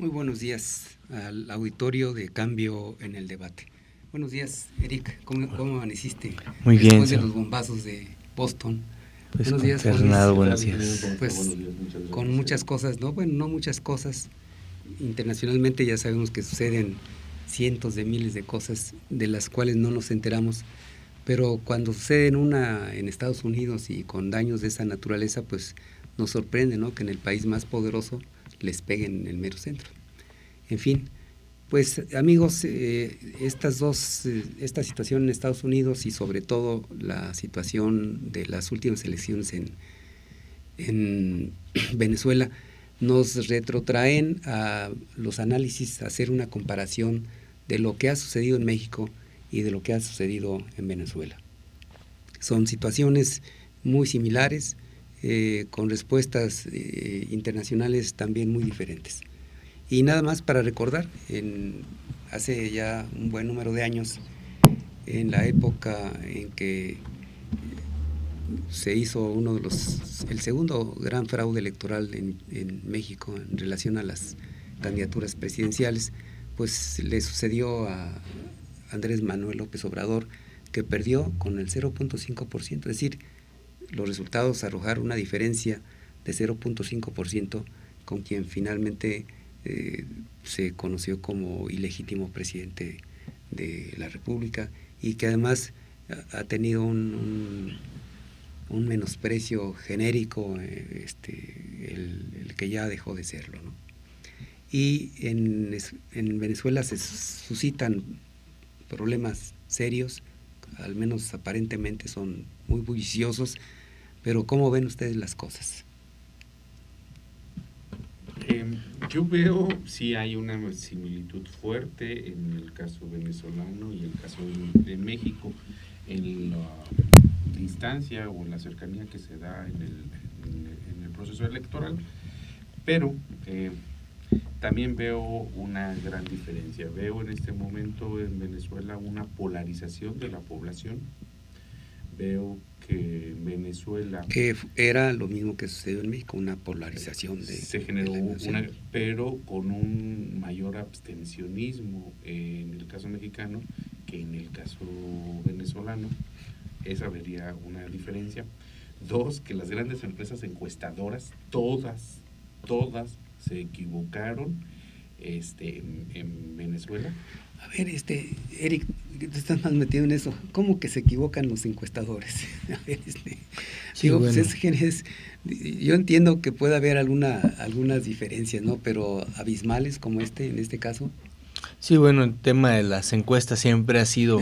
Muy buenos días al auditorio de Cambio en el Debate. Buenos días, Eric. ¿Cómo amaneciste? Muy bien. Después de los bombazos de Boston. Pues buenos días, Fernando, buenos días. Pues con muchas cosas, ¿no? Bueno, no muchas cosas. Internacionalmente ya sabemos que suceden cientos de miles de cosas de las cuales no nos enteramos, pero cuando suceden una en Estados Unidos y con daños de esa naturaleza, pues nos sorprende, ¿no? Que en el país más poderoso les peguen en el mero centro. En fin, pues amigos, esta situación en Estados Unidos y sobre todo la situación de las últimas elecciones en Venezuela nos retrotraen a los análisis, a hacer una comparación de lo que ha sucedido en México y de lo que ha sucedido en Venezuela. Son situaciones muy similares, con respuestas internacionales también muy diferentes. Y nada más para recordar, hace ya un buen número de años, en la época en que se hizo el segundo gran fraude electoral en México en relación a las candidaturas presidenciales, pues le sucedió a Andrés Manuel López Obrador, que perdió con el 0.5%, es decir, los resultados arrojaron una diferencia de 0.5% con quien finalmente se conoció como ilegítimo presidente de la República y que además ha tenido un menosprecio genérico, el que ya dejó de serlo, ¿no? Y en Venezuela se suscitan problemas serios, al menos aparentemente son muy bulliciosos, pero ¿cómo ven ustedes las cosas? Yo veo si hay una similitud fuerte en el caso venezolano y el caso de México, en la distancia o la cercanía que se da en el proceso electoral, pero también veo una gran diferencia. Veo en este momento en Venezuela una polarización de la población. Veo que en Venezuela... Que era lo mismo que sucedió en México, una polarización se generó pero con un mayor abstencionismo en el caso mexicano que en el caso venezolano. Esa vería una diferencia. Dos, que las grandes empresas encuestadoras, todas se equivocaron en Venezuela. A ver, Eric, tú estás más metido en eso. ¿Cómo que se equivocan los encuestadores? A ver, sí, digo, bueno. Pues yo entiendo que puede haber algunas diferencias, ¿no? Pero abismales como en este caso. Sí, bueno, el tema de las encuestas siempre ha sido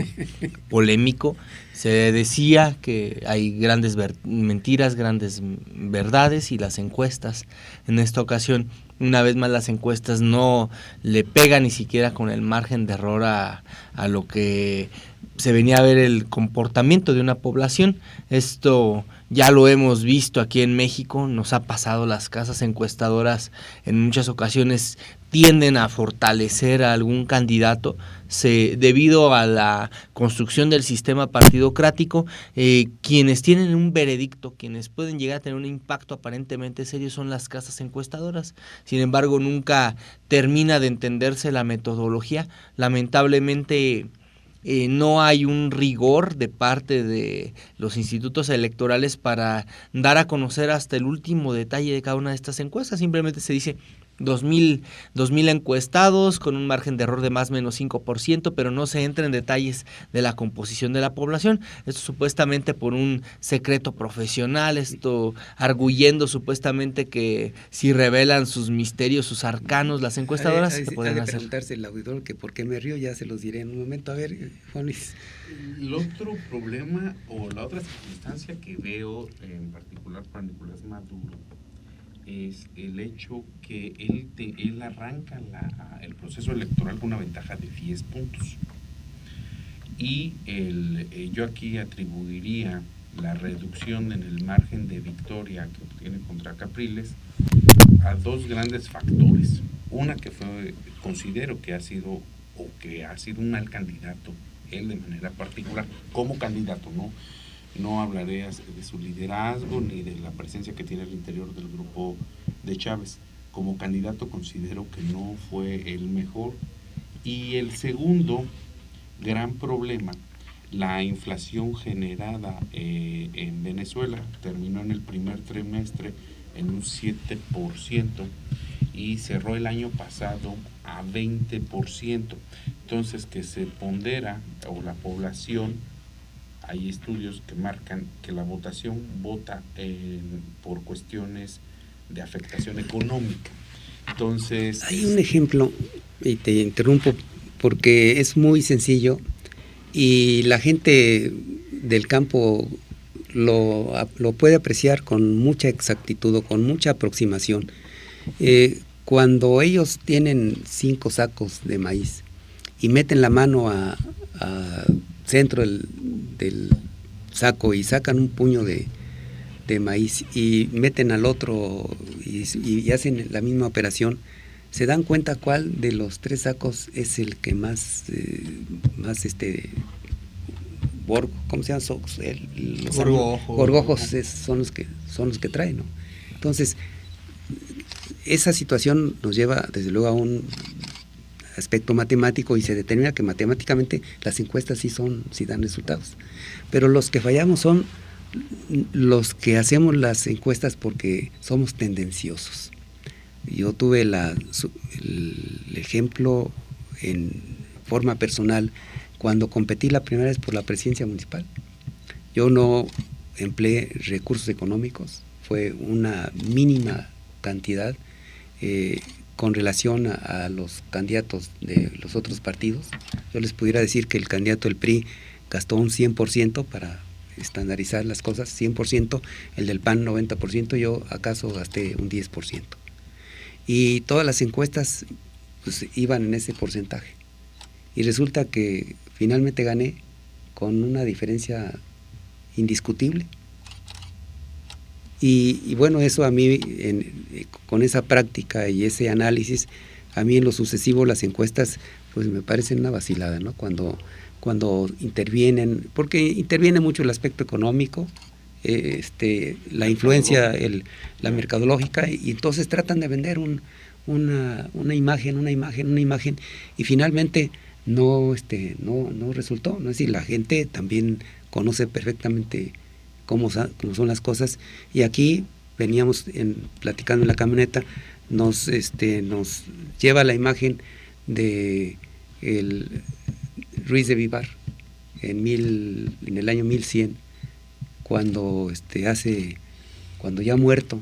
polémico. Se decía que hay grandes mentiras, grandes verdades, y las encuestas, en esta ocasión, una vez más, las encuestas no le pegan ni siquiera con el margen de error a lo que se venía a ver el comportamiento de una población. Esto ya lo hemos visto aquí en México, nos ha pasado. Las casas encuestadoras en muchas ocasiones tienden a fortalecer a algún candidato debido a la construcción del sistema partidocrático. Quienes tienen un veredicto, quienes pueden llegar a tener un impacto aparentemente serio, son las casas encuestadoras. Sin embargo, nunca termina de entenderse la metodología. Lamentablemente, no hay un rigor de parte de los institutos electorales para dar a conocer hasta el último detalle de cada una de estas encuestas. Simplemente se dice 2,000 encuestados con un margen de error de más o menos 5%, pero no se entra en detalles de la composición de la población. Esto supuestamente por un secreto profesional, esto arguyendo supuestamente que si revelan sus misterios, sus arcanos, las encuestadoras se pueden hacer. Preguntarse el auditor que por qué me río, ya se los diré en un momento. A ver, Juan Luis. El otro problema o la otra circunstancia que veo en particular para Nicolás Maduro es el hecho que él arranca el proceso electoral con una ventaja de 10 puntos. Y yo aquí atribuiría la reducción en el margen de victoria que obtiene contra Capriles a dos grandes factores. Una que considero que ha sido un mal candidato, él de manera particular, como candidato, no hablaré de su liderazgo ni de la presencia que tiene al interior del grupo de Chávez, como candidato considero que no fue el mejor. Y el segundo gran problema, la inflación generada en Venezuela, terminó en el primer trimestre en un 7% y cerró el año pasado a 20%. Entonces, que se pondera, o la población, hay estudios que marcan que la votación vota por cuestiones de afectación económica. Entonces, hay un ejemplo, y te interrumpo porque es muy sencillo y la gente del campo lo puede apreciar con mucha exactitud o con mucha aproximación. Cuando ellos tienen 5 sacos de maíz y meten la mano a centro del saco y sacan un puño de maíz y meten al otro y hacen la misma operación, se dan cuenta cuál de los 3 sacos es el que más ¿cómo se llama? Los gorgojos son los que traen, ¿no? Entonces, esa situación nos lleva desde luego a un aspecto matemático y se determina que matemáticamente las encuestas sí dan resultados. Pero los que fallamos son los que hacemos las encuestas porque somos tendenciosos. Yo tuve el ejemplo en forma personal cuando competí la primera vez por la presidencia municipal. Yo no empleé recursos económicos, fue una mínima cantidad con relación a los candidatos de los otros partidos. Yo les pudiera decir que el candidato del PRI gastó un 100% para estandarizar las cosas, 100%, el del PAN 90%, yo acaso gasté un 10%. Y todas las encuestas pues iban en ese porcentaje. Y resulta que finalmente gané con una diferencia indiscutible. Y bueno, eso a mí, con esa práctica y ese análisis, a mí en lo sucesivo las encuestas pues me parecen una vacilada, ¿no? Cuando intervienen, porque interviene mucho el aspecto económico, la influencia, la mercadológica, y entonces tratan de vender una imagen, y finalmente no resultó, ¿no? Es decir, la gente también conoce perfectamente cómo son las cosas, y aquí veníamos platicando en la camioneta, nos lleva la imagen de el Ruiz de Vivar en el año 1100, cuando ya muerto,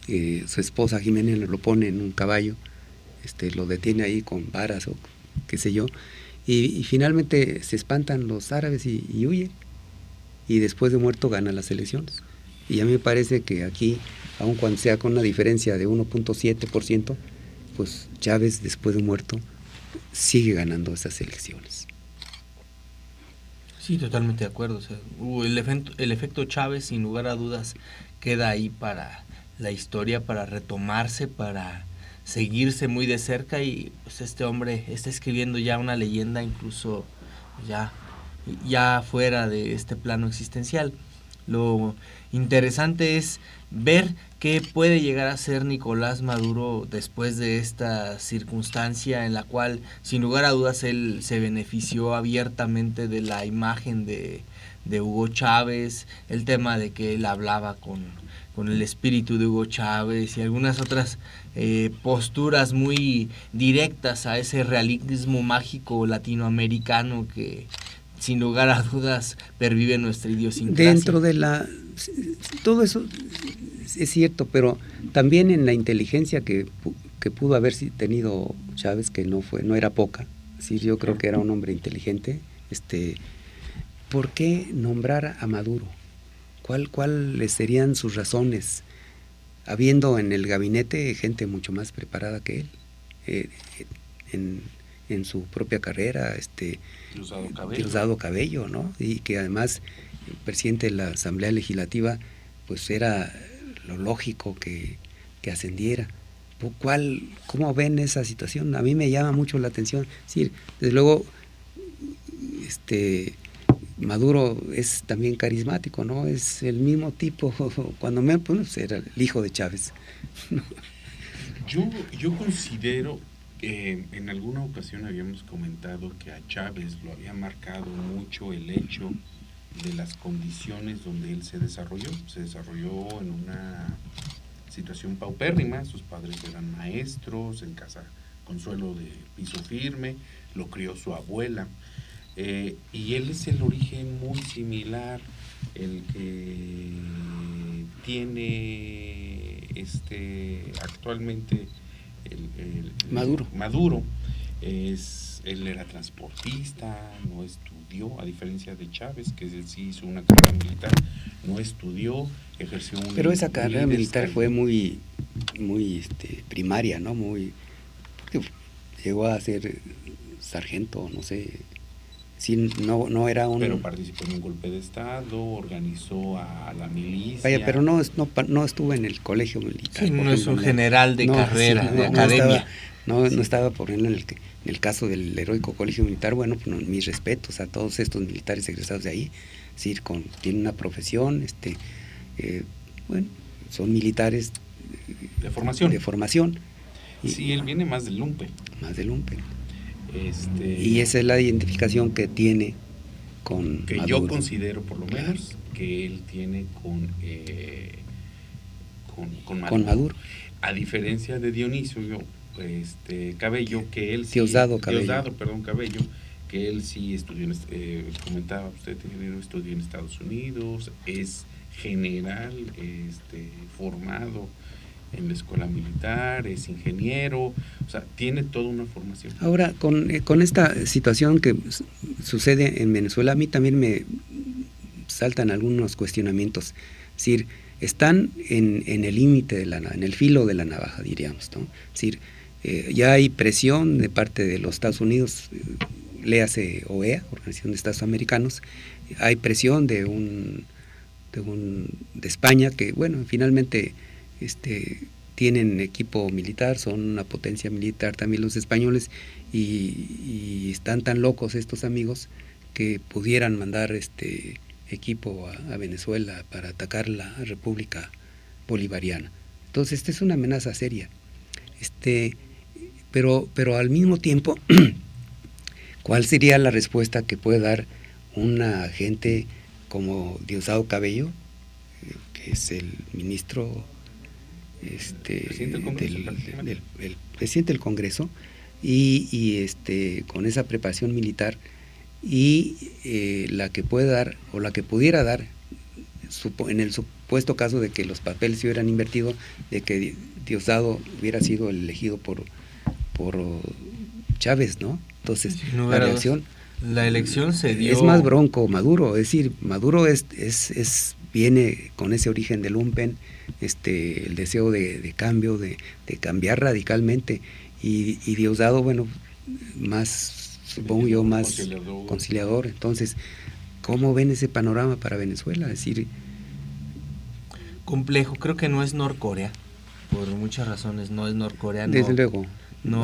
su esposa Jimena lo pone en un caballo, lo detiene ahí con varas o qué sé yo, y finalmente se espantan los árabes y huyen, y después de muerto gana las elecciones. Y a mí me parece que aquí, aun cuando sea con una diferencia de 1.7%, pues Chávez después de muerto sigue ganando esas elecciones. Sí, totalmente de acuerdo. O sea, el efecto Chávez, sin lugar a dudas, queda ahí para la historia, para retomarse, para seguirse muy de cerca, y pues este hombre está escribiendo ya una leyenda, incluso ya fuera de este plano existencial. Lo interesante es ver qué puede llegar a ser Nicolás Maduro después de esta circunstancia en la cual, sin lugar a dudas, él se benefició abiertamente de la imagen de Hugo Chávez, el tema de que él hablaba con el espíritu de Hugo Chávez y algunas otras posturas muy directas a ese realismo mágico latinoamericano que sin lugar a dudas pervive nuestra idiosincrasia. Dentro de todo eso es cierto, pero también en la inteligencia que pudo haber tenido Chávez, que no era poca. Sí, yo creo que era un hombre inteligente. ¿Por qué nombrar a Maduro? ¿Cuáles serían sus razones? Habiendo en el gabinete gente mucho más preparada que él, en su propia carrera, Diosdado Cabello, ¿no? Y que además el presidente de la Asamblea Legislativa, pues era lo lógico que ascendiera. ¿Cómo ven esa situación? A mí me llama mucho la atención. Sí, desde luego, Maduro es también carismático, ¿no? Es el mismo tipo, cuando pues, era el hijo de Chávez, ¿no? Yo considero que en alguna ocasión habíamos comentado que a Chávez lo había marcado mucho el hecho de las condiciones donde él se desarrolló. Se desarrolló en una situación paupérrima, sus padres eran maestros, en casa con suelo de piso firme, lo crió su abuela. Y él es el origen muy similar, el que tiene actualmente Maduro. Él era transportista, no estudió, a diferencia de Chávez, que él sí hizo una carrera militar, no estudió, ejerció un... Pero esa carrera militar fue muy primaria, ¿no? Llegó a ser sargento, no sé. Sí, no era un... Pero participó en un golpe de Estado, organizó a la milicia... Vaya, pero no estuvo en el colegio militar. Sí, no es un general de carrera, de academia. No estaba, por ejemplo, en el caso del heroico colegio militar. Bueno, pues mis respetos a todos estos militares egresados de ahí. Sí, tienen una profesión, bueno, son militares de formación. Sí, él viene más del lumpen. Y esa es la identificación que tiene con que Maduro. Yo considero, por lo menos, que él tiene con Maduro. Con Maduro. A diferencia de Dionisio Cabello, que él sí... Cabello, que él sí estudió, comentaba usted, ingeniero, estudió en Estados Unidos, es general, formado en la escuela militar, es ingeniero, o sea, tiene toda una formación. Ahora, con esta situación que sucede en Venezuela, a mí también me saltan algunos cuestionamientos. Es decir, están en el límite, en el filo de la navaja, diríamos, ¿no? Es decir, ya hay presión de parte de los Estados Unidos, léase OEA, Organización de Estados Americanos, hay presión de España, que bueno, finalmente tienen equipo militar, son una potencia militar también los españoles, y están tan locos estos amigos que pudieran mandar equipo a Venezuela para atacar la República Bolivariana. Entonces esta es una amenaza seria. Pero al mismo tiempo, ¿cuál sería la respuesta que puede dar una gente como Diosdado Cabello, que es el ministro el presidente del Congreso, y con esa preparación militar, y la que puede dar, o la que pudiera dar, en el supuesto caso de que los papeles se hubieran invertido, de que Diosdado hubiera sido elegido por Chávez, ¿no? Entonces, la elección se dio... Es más bronco Maduro, es decir, Maduro viene con ese origen del lumpen, el deseo de cambio, de cambiar radicalmente, y Diosdado, bueno, más, supongo yo, más conciliador. Entonces, ¿cómo ven ese panorama para Venezuela? Es decir, complejo, creo que no es Norcorea, por muchas razones, no es Norcorea. Desde luego,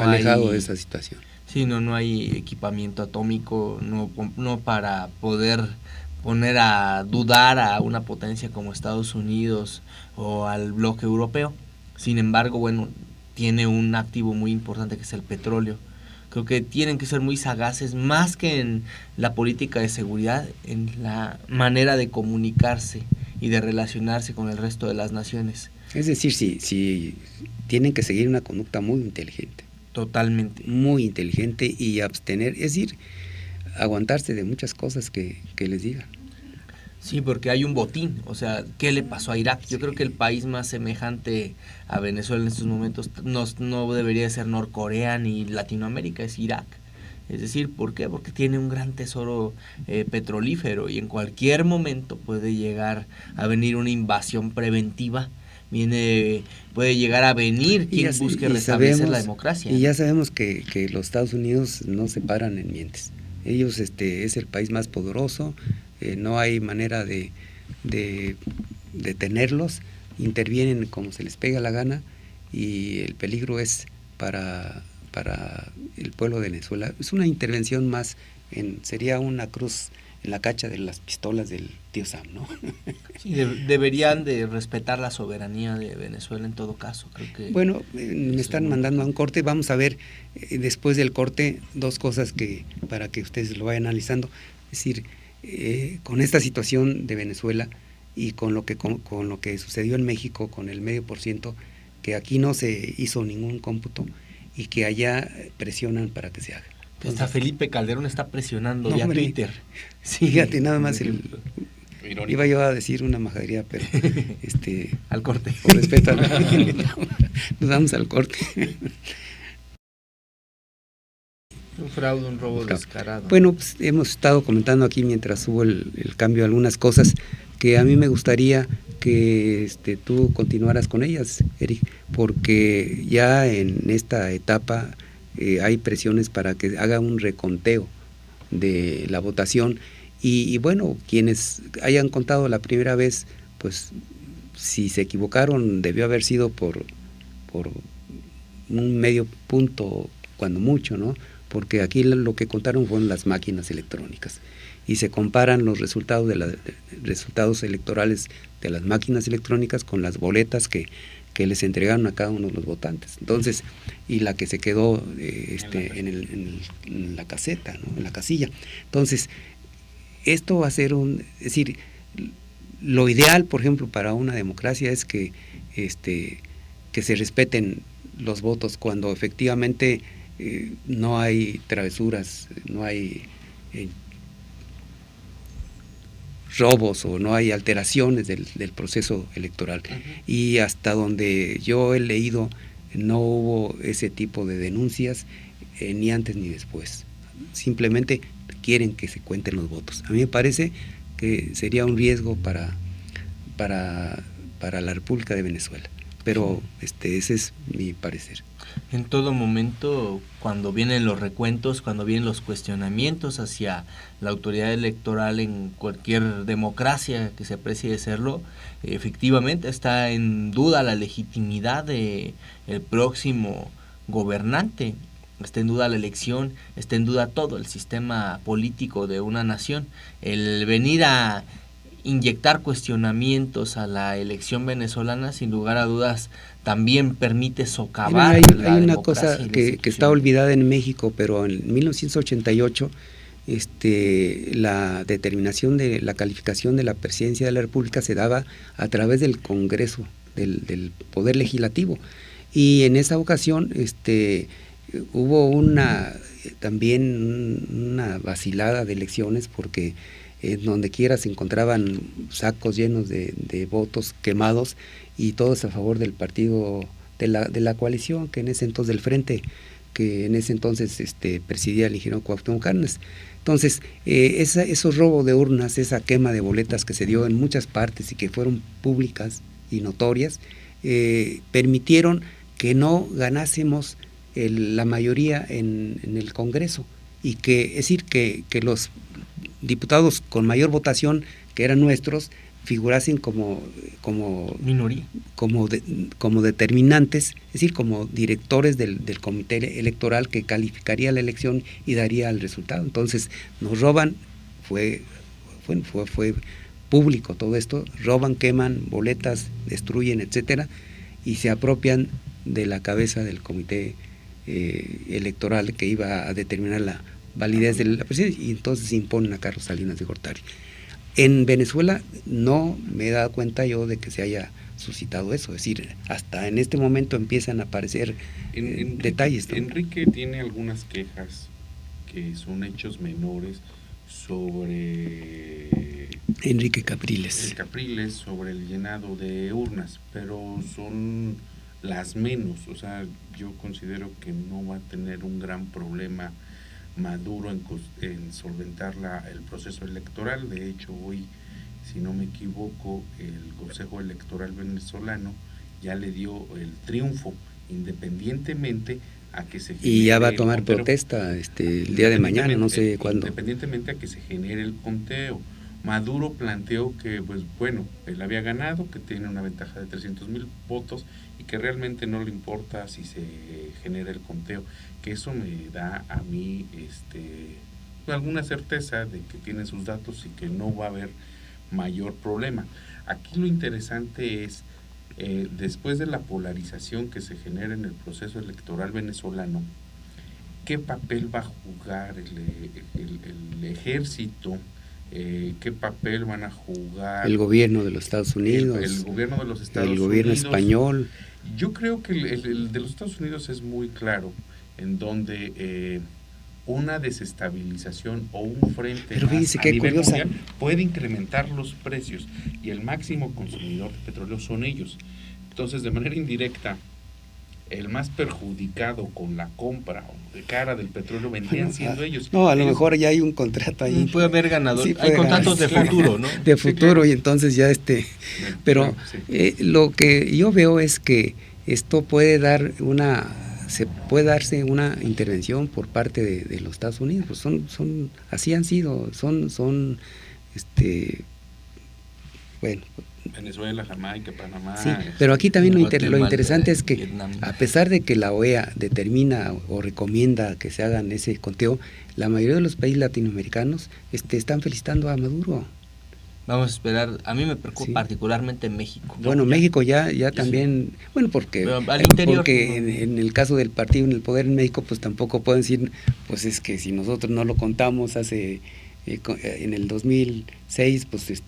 alejado de esa situación. Sí, no hay equipamiento atómico, no para poder poner a dudar a una potencia como Estados Unidos o al bloque europeo. Sin embargo, bueno, tiene un activo muy importante que es el petróleo. Creo que tienen que ser muy sagaces, más que en la política de seguridad, en la manera de comunicarse y de relacionarse con el resto de las naciones. Es decir, si tienen que seguir una conducta muy inteligente. Totalmente. Muy inteligente, y abstener, es decir, aguantarse de muchas cosas que les digan. Sí, porque hay un botín, o sea, ¿qué le pasó a Irak? Yo creo que el país más semejante a Venezuela en estos momentos no debería ser Norcorea ni Latinoamérica, es Irak. Es decir, ¿por qué? Porque tiene un gran tesoro petrolífero, y en cualquier momento puede llegar a venir una invasión preventiva. Puede llegar a venir quien busque restablecer la democracia. Y ya sabemos que los Estados Unidos no se paran en mientes. Ellos es el país más poderoso, no hay manera de detenerlos, intervienen como se les pega la gana, y el peligro es para el pueblo de Venezuela. Es una intervención más, sería una cruz la cacha de las pistolas del tío Sam, ¿no? Sí, deberían de respetar la soberanía de Venezuela en todo caso, creo que... Bueno, me están mandando a un corte, vamos a ver después del corte dos cosas que para que ustedes lo vayan analizando, es decir, con esta situación de Venezuela y con lo que sucedió en México con el 0.5%, que aquí no se hizo ningún cómputo y que allá presionan para que se haga. Hasta Felipe Calderón está presionando no, vía hombre, Twitter. Sí, fíjate, nada más iba yo a decir una majadería, pero al corte. Por respeto nos vamos al corte. Un fraude, un robo descarado. Bueno, pues hemos estado comentando aquí mientras hubo el cambio algunas cosas que a mí me gustaría que tú continuaras con ellas, Eric, porque ya en esta etapa hay presiones para que haga un reconteo de la votación y bueno, quienes hayan contado la primera vez, pues si se equivocaron debió haber sido por un medio punto, cuando mucho, ¿no? Porque aquí lo que contaron fueron las máquinas electrónicas y se comparan los resultados resultados electorales de las máquinas electrónicas con las boletas que les entregaron a cada uno de los votantes. Entonces, y la que se quedó en la caseta, ¿no? En la casilla. Entonces, esto va a ser es decir, lo ideal, por ejemplo, para una democracia es que se respeten los votos cuando efectivamente no hay travesuras, no hay robos o no hay alteraciones del proceso electoral. Uh-huh. Y hasta donde yo he leído, no hubo ese tipo de denuncias ni antes ni después. Simplemente quieren que se cuenten los votos. A mí me parece que sería un riesgo para la República de Venezuela. Pero ese es mi parecer. En todo momento, cuando vienen los recuentos, cuando vienen los cuestionamientos hacia la autoridad electoral en cualquier democracia que se aprecie de serlo, efectivamente está en duda la legitimidad del próximo gobernante, está en duda la elección, está en duda todo el sistema político de una nación. El venir a inyectar cuestionamientos a la elección venezolana, sin lugar a dudas, también permite socavar. Hay una cosa que está olvidada en México, pero en 1988 la determinación de la calificación de la presidencia de la República se daba a través del Congreso, del Poder Legislativo, y en esa ocasión hubo también una vacilada de elecciones porque donde quiera se encontraban sacos llenos de votos quemados y todos a favor del partido de la coalición, que en ese entonces del Frente, que en ese entonces presidía el ingeniero Cuauhtémoc Cárdenas. Entonces, esos robos de urnas, esa quema de boletas que se dio en muchas partes y que fueron públicas y notorias, permitieron que no ganásemos la mayoría en el Congreso, y es decir, que los diputados con mayor votación, que eran nuestros, figurasen como minoría, como determinantes, es decir, como directores del comité electoral que calificaría la elección y daría el resultado. Entonces nos roban, fue público todo esto, roban, queman boletas, destruyen, etcétera, y se apropian de la cabeza del comité electoral que iba a determinar la validez de la presidencia, y entonces imponen a Carlos Salinas de Gortari. En Venezuela no me he dado cuenta yo de que se haya suscitado eso, es decir, hasta en este momento empiezan a aparecer detalles, ¿no? Enrique tiene algunas quejas que son hechos menores sobre Enrique Capriles sobre el llenado de urnas, pero son las menos. O sea, yo considero que no va a tener un gran problema Maduro en solventar el proceso electoral. De hecho, hoy, si no me equivoco, el Consejo Electoral venezolano ya le dio el triunfo, independientemente a que se genere, y ya va a tomar protesta el día de mañana, no sé cuándo. Independientemente a que se genere el conteo. Maduro planteó que, pues bueno, él había ganado, que tiene una ventaja de 300,000 votos y que realmente no le importa si se genera el conteo, que eso me da a mí alguna certeza de que tiene sus datos y que no va a haber mayor problema. Aquí lo interesante es, después de la polarización que se genera en el proceso electoral venezolano, ¿qué papel va a jugar el ejército? ¿Qué papel van a jugar el gobierno de los Estados Unidos, el gobierno de los Estados el gobierno Unidos español? Yo creo que el de los Estados Unidos es muy claro, en donde una desestabilización o un frente Pero más fíjese a qué nivel curiosa. mundial puede incrementar los precios, y el máximo consumidor de petróleo son ellos. Entonces, de manera indirecta, el más perjudicado con la compra de cara del petróleo vendrían siendo ellos. No, a lo Ellos- mejor ya hay un contrato ahí. Puede haber ganador. Sí, Hay puede contratos de ganar. futuro, ¿no? De Sí, futuro, claro. y entonces ya pero sí. lo que yo veo es que esto puede se puede darse una intervención por parte de los Estados Unidos, pues así han sido, bueno, Venezuela, Jamaica, Panamá. sí, pero aquí también lo Guatemala, interesante es que Vietnam. a pesar de que la OEA determina o recomienda que se hagan ese conteo, la mayoría de los países latinoamericanos están felicitando a Maduro. Vamos a esperar. A mí me preocupa Sí. particularmente México. Bueno, ya. México ya Ya también, bueno, porque Pero al interior, porque no. en el caso del partido en el poder en México, pues tampoco pueden decir, pues es que si nosotros no lo contamos en el 2006, pues pues,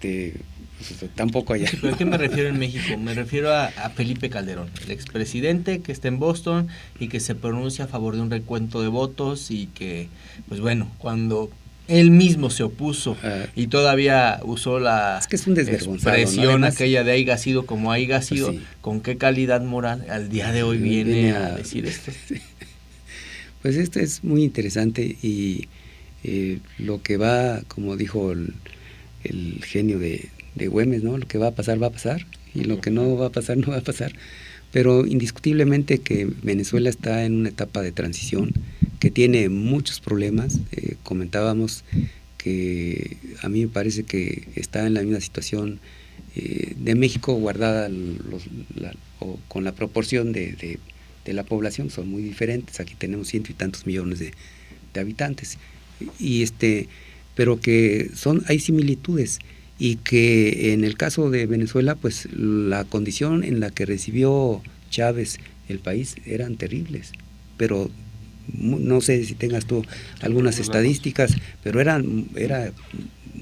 tampoco allá. ¿Pero a qué me refiero en México? Me refiero a Felipe Calderón, el expresidente que está en Boston y que se pronuncia a favor de un recuento de votos y que, pues bueno, cuando él mismo se opuso y todavía usó la Es que es un desvergonzado, ¿no? expresión Además, aquella de haya sido como haya sido, sí. ¿con qué calidad moral al día de hoy viene a decir esto? Pues esto es muy interesante y lo que va, como dijo el genio de Güemes, ¿no? Lo que va a pasar, y lo que no va a pasar, no va a pasar. Pero indiscutiblemente que Venezuela está en una etapa de transición que tiene muchos problemas. Comentábamos que a mí me parece que está en la misma situación de México, guardada con la proporción de la población, son muy diferentes. Aquí tenemos 100 y tantos millones de habitantes, pero que hay similitudes, y que en el caso de Venezuela, pues la condición en la que recibió Chávez el país eran terribles, pero no sé si tengas tú algunas estadísticas, pero era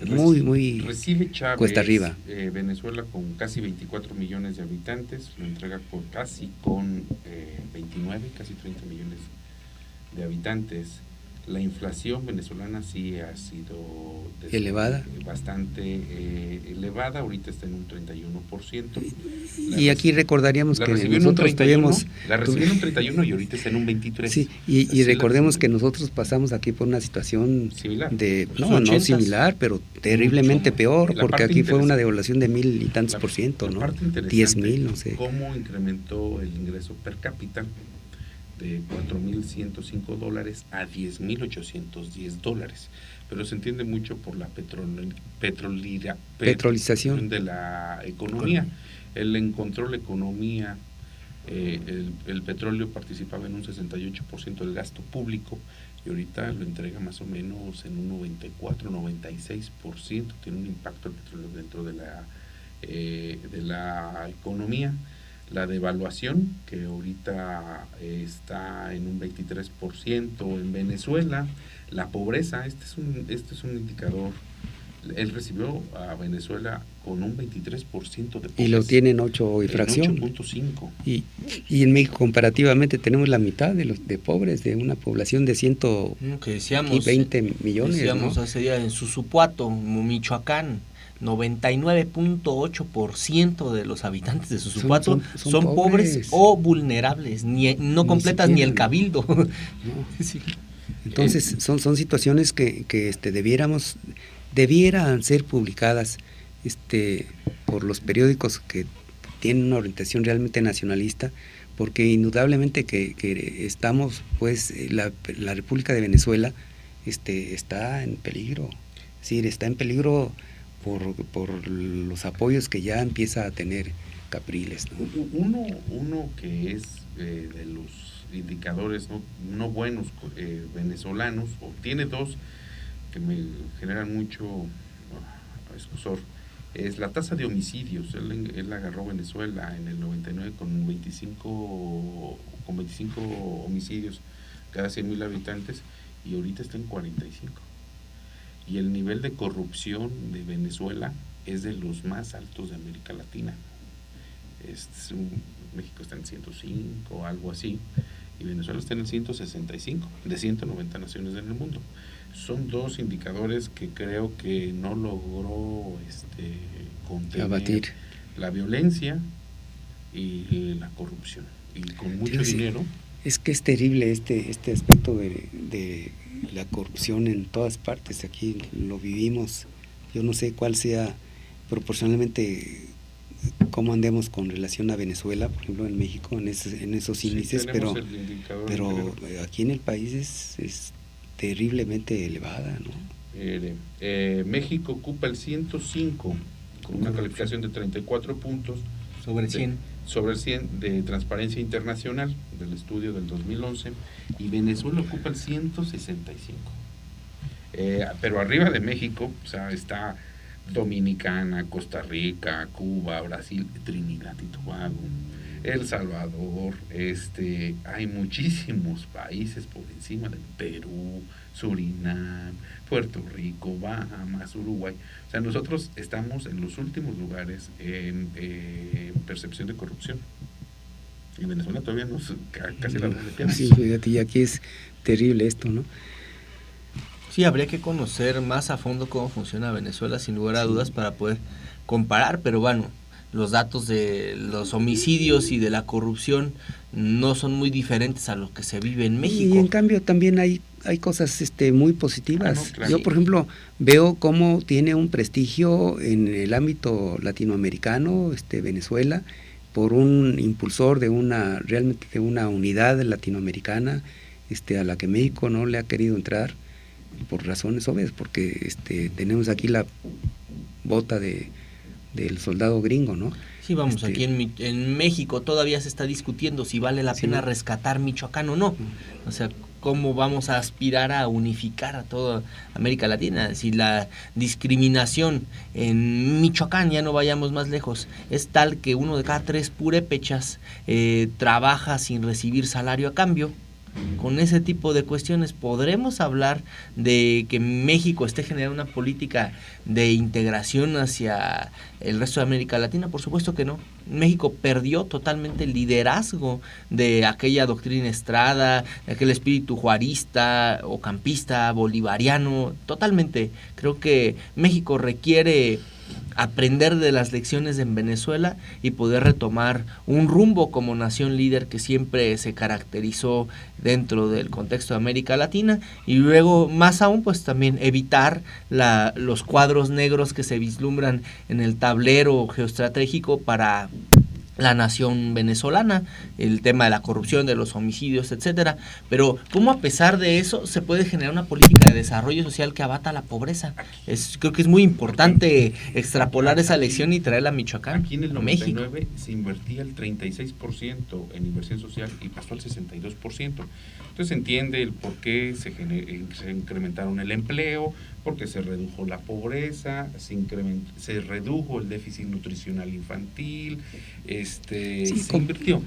muy Recibe Chávez, cuesta arriba. Venezuela con casi 24 millones de habitantes, lo entrega con 29, casi 30 millones de habitantes. La inflación venezolana sí ha sido elevada, bastante elevada, ahorita está en un 31%. Y aquí recordaríamos que nosotros tuvimos... La recibió en un 31 y ahorita está en un 23. Sí, y recordemos que nosotros pasamos aquí por una situación similar. No similar, pero terriblemente peor, porque aquí fue una devaluación de 1000 y tantos %, ¿no? 10,000, no sé. ¿Cómo incrementó el ingreso per cápita de $4,105 a $10,810? Pero se entiende mucho por la petrolización de la economía. Él encontró la economía, el petróleo participaba en un 68% del gasto público, y ahorita lo entrega más o menos en un 94-96%. Tiene un impacto el petróleo dentro de la economía. La devaluación, que ahorita está en un 23% en Venezuela. La pobreza, este es un indicador. Él recibió a Venezuela con un 23% de pobreza. Y lo tienen 8 y fracción. 8.5. Y en México comparativamente tenemos la mitad de pobres, de una población de 120 millones. Decíamos, ¿no? Hace día en Susupuato, Michoacán, 99.8% de los habitantes de Susupuato son pobres o vulnerables, no completas ni el cabildo. No. Sí. Entonces son situaciones que debieran ser publicadas por los periódicos que tienen una orientación realmente nacionalista, porque indudablemente que estamos, pues, la República de Venezuela está en peligro. Es decir, está en peligro por los apoyos que ya empieza a tener Capriles, ¿no? Uno que es de los indicadores no buenos venezolanos, o tiene dos que me generan mucho escosor es la tasa de homicidios. Él agarró Venezuela en el 99 con 25 homicidios cada 100,000 habitantes y ahorita está en 45. Y el nivel de corrupción de Venezuela es de los más altos de América Latina. México está en 105 o algo así, y Venezuela está en el 165 de 190 naciones en el mundo. Son dos indicadores que creo que no logró contener abatir la violencia y la corrupción, y con mucho dinero. Es que es terrible este aspecto de la corrupción en todas partes. Aquí lo vivimos. Yo no sé cuál sea proporcionalmente cómo andemos con relación a Venezuela, por ejemplo en México, en esos índices, pero aquí en el país es terriblemente elevada, ¿no? México ocupa el 105 con una calificación de 34 puntos sobre 100. Sobre el 100 de Transparencia Internacional del estudio del 2011, y Venezuela ocupa el 165. Pero arriba de México, o sea, está Dominicana, Costa Rica, Cuba, Brasil, Trinidad y Tobago, El Salvador, hay muchísimos países por encima de Perú, Surinam, Puerto Rico, Bahamas, Uruguay. O sea, nosotros estamos en los últimos lugares en percepción de corrupción. Y Venezuela todavía casi la pierde. Sí, fíjate, y aquí es terrible esto, ¿no? Sí, habría que conocer más a fondo cómo funciona Venezuela, sin lugar a dudas, para poder comparar, pero bueno, los datos de los homicidios y de la corrupción no son muy diferentes a lo que se vive en México. Y en cambio también hay cosas muy positivas. No, claro. Yo, por ejemplo, veo cómo tiene un prestigio en el ámbito latinoamericano, Venezuela, por un impulsor realmente de una unidad latinoamericana, a la que México no le ha querido entrar por razones obvias, porque tenemos aquí la bota del soldado gringo, ¿no? Sí, vamos, aquí en México todavía se está discutiendo si vale la pena rescatar Michoacán o no. O sea, cómo vamos a aspirar a unificar a toda América Latina. Si la discriminación en Michoacán, ya no vayamos más lejos, es tal que 1 de cada 3 purépechas trabaja sin recibir salario a cambio. Con ese tipo de cuestiones, ¿podremos hablar de que México esté generando una política de integración hacia el resto de América Latina? Por supuesto que no. México perdió totalmente el liderazgo de aquella doctrina Estrada, de aquel espíritu juarista o campista, bolivariano, totalmente. Creo que México requiere aprender de las lecciones en Venezuela y poder retomar un rumbo como nación líder que siempre se caracterizó dentro del contexto de América Latina, y luego más aún pues también evitar los cuadros negros que se vislumbran en el tablero geoestratégico para la nación venezolana, el tema de la corrupción, de los homicidios, etcétera. Pero cómo a pesar de eso se puede generar una política de desarrollo social que abata la pobreza. Creo que es muy importante extrapolar esa lección y traerla a Michoacán. Aquí en el 99 México se invertía el 36% en inversión social y pasó al 62%. Entonces se entiende el por qué se incrementaron el empleo, porque se redujo la pobreza, se redujo el déficit nutricional infantil, se invirtió.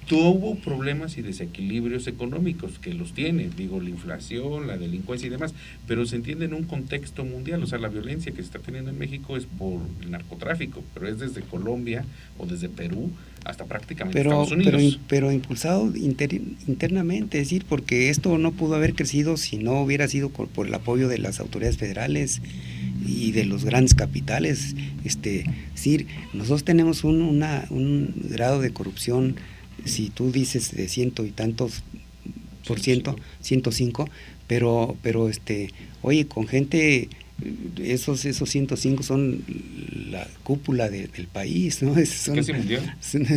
Tuvo problemas y desequilibrios económicos, que los tiene, digo, la inflación, la delincuencia y demás, pero se entiende en un contexto mundial. O sea, la violencia que se está teniendo en México es por el narcotráfico, pero es desde Colombia o desde Perú hasta prácticamente Estados Unidos. Pero impulsado internamente, es decir, porque esto no pudo haber crecido si no hubiera sido por el apoyo de las autoridades federales y de los grandes capitales. Es decir, nosotros tenemos un grado de corrupción, si tú dices de 100 y tantos por ciento, 105, pero oye, con gente, esos 105 son la cúpula del país, ¿no? Es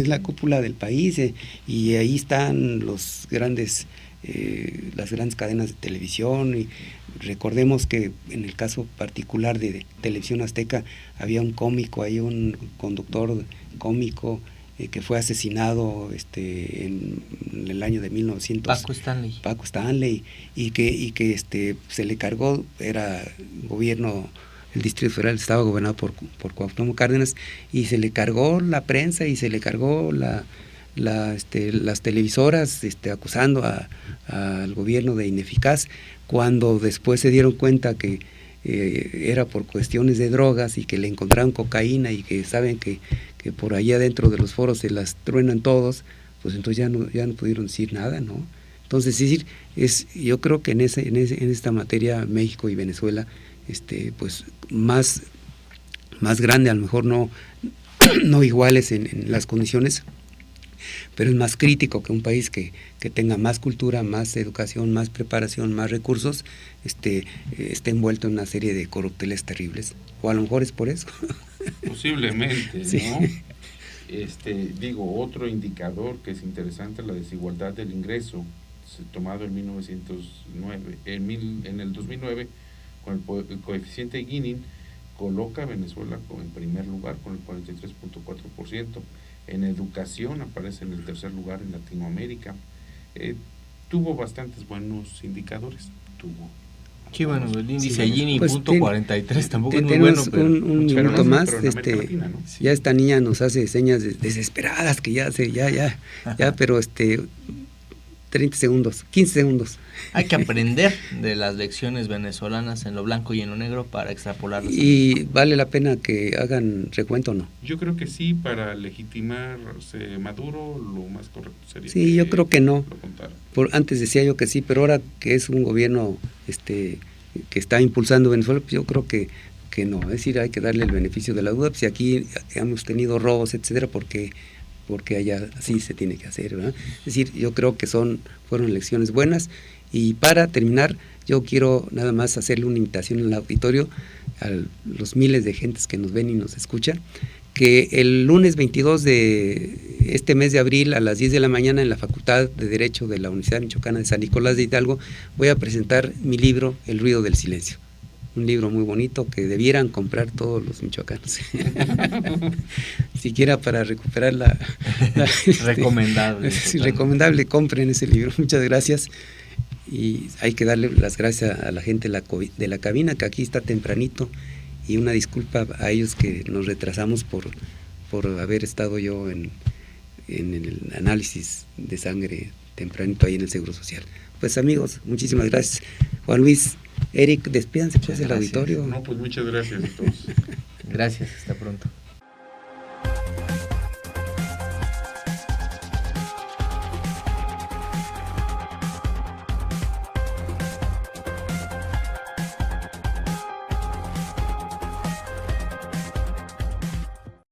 la cúpula del país, y ahí están las grandes cadenas de televisión. Y recordemos que en el caso particular de Televisión Azteca había un cómico, hay un conductor cómico, que fue asesinado en el año de 1900. Paco Stanley, y que se le cargó, era gobierno, el Distrito Federal estaba gobernado por Cuauhtémoc Cárdenas, y se le cargó la prensa y se le cargó las televisoras acusando al gobierno de ineficaz, cuando después se dieron cuenta que era por cuestiones de drogas y que le encontraron cocaína y que saben que por allá dentro de los foros se las truenan todos, pues entonces ya no pudieron decir nada, ¿no? Entonces, es decir, yo creo que en esta materia México y Venezuela, pues más grande, a lo mejor no iguales en las condiciones, pero es más crítico que un país que tenga más cultura, más educación, más preparación, más recursos, esté envuelto en una serie de corrupteles terribles. O a lo mejor es por eso. Posiblemente, sí. ¿No? Otro indicador que es interesante, la desigualdad del ingreso, tomado en 1909, en el 2009, con el coeficiente de Gini, coloca a Venezuela en primer lugar con el 43.4%. En educación aparece en el tercer lugar en Latinoamérica. Tuvo bastantes buenos indicadores. Sí, bueno, el índice Gini pues punto 43 tampoco es muy bueno, pero un minuto más. Latina, ¿no? Sí. Ya esta niña nos hace señas desesperadas que ya, pero 30 segundos, 15 segundos. Hay que aprender de las lecciones venezolanas en lo blanco y en lo negro para extrapolarlas. ¿Y vale la pena que hagan recuento o no? Yo creo que sí, para legitimarse Maduro, lo más correcto sería. Sí, yo creo que no. Antes decía yo que sí, pero ahora que es un gobierno que está impulsando Venezuela, pues yo creo que no. Es decir, hay que darle el beneficio de la duda. Pues si aquí hemos tenido robos, etcétera, porque allá así se tiene que hacer, ¿verdad? Es decir, yo creo que fueron elecciones buenas. Y para terminar, yo quiero nada más hacerle una invitación al auditorio, a los miles de gentes que nos ven y nos escuchan, que el lunes 22 de este mes de abril a las 10 de la mañana en la Facultad de Derecho de la Universidad Michoacana de San Nicolás de Hidalgo voy a presentar mi libro El ruido del silencio. Un libro muy bonito que debieran comprar todos los michoacanos. Siquiera para recuperar recomendable. Recomendable, compren ese libro. Muchas gracias. Y hay que darle las gracias a la gente de la cabina, que aquí está tempranito, y una disculpa a ellos que nos retrasamos por haber estado yo en el análisis de sangre tempranito ahí en el Seguro Social. Pues amigos, muchísimas gracias. Juan Luis, Eric, despídanse pues del auditorio. No, pues muchas gracias a todos. Gracias, hasta pronto.